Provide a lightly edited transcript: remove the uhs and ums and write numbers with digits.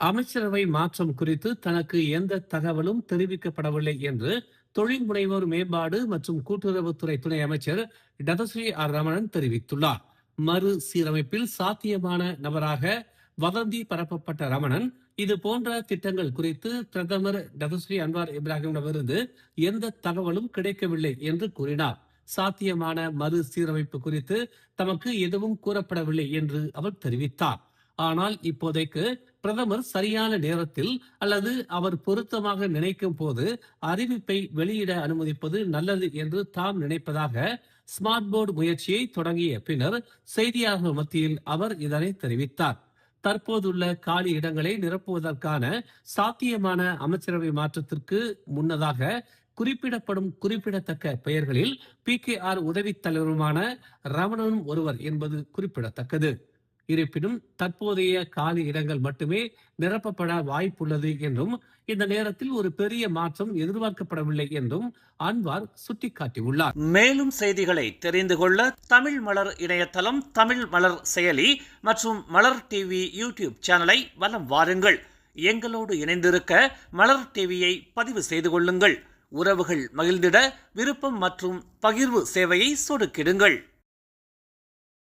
அமைச்சரவை மாற்றம் குறித்து தனக்கு எந்த தகவலும் தெரிவிக்கப்படவில்லை என்று தொழில் முனைவோர் மேம்பாடு மற்றும் கூட்டுறவுத்துறை துணை அமைச்சர் டதஸ்ரீ ஆர் ரமணன் தெரிவித்துள்ளார். மறு சீரமைப்பில் சாத்தியமான நபராக வதந்தி பரப்பப்பட்ட ரமணன் இது போன்ற திட்டங்கள் குறித்து பிரதமர் டதஸ்ரீ அன்வார் இப்ராஹிமிடமிருந்து எந்த தகவலும் கிடைக்கவில்லை என்று கூறினார். சாத்தியமான மறு சீரமைப்பு குறித்து தமக்கு எதுவும் கூறப்படவில்லை என்று அவர் தெரிவித்தார். ஆனால் இப்போதைக்கு பிரதமர் சரியான நேரத்தில் அல்லது அவர் பொருத்தமாக நினைக்கும் போது அறிவிப்பை வெளியிட அனுமதிப்பது நல்லது என்று தாம் நினைப்பதாக ஸ்மார்ட் போர்டு முயற்சியை தொடங்கிய பின்னர் செய்தியாளர்கள் மத்தியில் அவர் இதனை தெரிவித்தார். தற்போதுள்ள காலி இடங்களை நிரப்புவதற்கான சாத்தியமான அமைச்சரவை மாற்றத்திற்கு முன்னதாக குறிப்பிடப்படும் குறிப்பிடத்தக்க பெயர்களில் PKR உதவித் தலைவருமான ரமணனும் ஒருவர் என்பது குறிப்பிடத்தக்கது. இருப்பினும் தற்போதைய காலி இடங்கள் மட்டுமே நிரப்பப்பட வாய்ப்புள்ளது என்றும் இந்த நேரத்தில் ஒரு பெரிய மாற்றம் எதிர்பார்க்கப்படவில்லை என்றும் அன்வார் சுட்டிக்காட்டியுள்ளார். மேலும் செய்திகளை தெரிந்து கொள்ள தமிழ் மலர் இணையதளம், தமிழ் மலர் செயலி மற்றும் மலர் டிவி யூடியூப் சேனலை வலம் வாருங்கள். எங்களோடு இணைந்திருக்க மலர் டிவியை பதிவு செய்து கொள்ளுங்கள். உறவுகள் மகிழ்ந்திட விருப்பம் மற்றும் பகிர்வு சேவையை சொடுக்கிடுங்கள்.